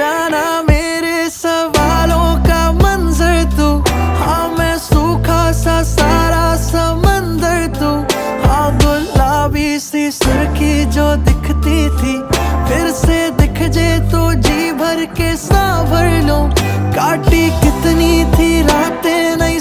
जाना मेरे सवालों का मंजर तू। हाँ मैं सूखा सा सारा समंदर तू। हाँ गुलाबी सी सुर्खी जो दिखती थी फिर से दिख जे तो जी भर के सांभर लो। काटी कितनी थी रातें नहीं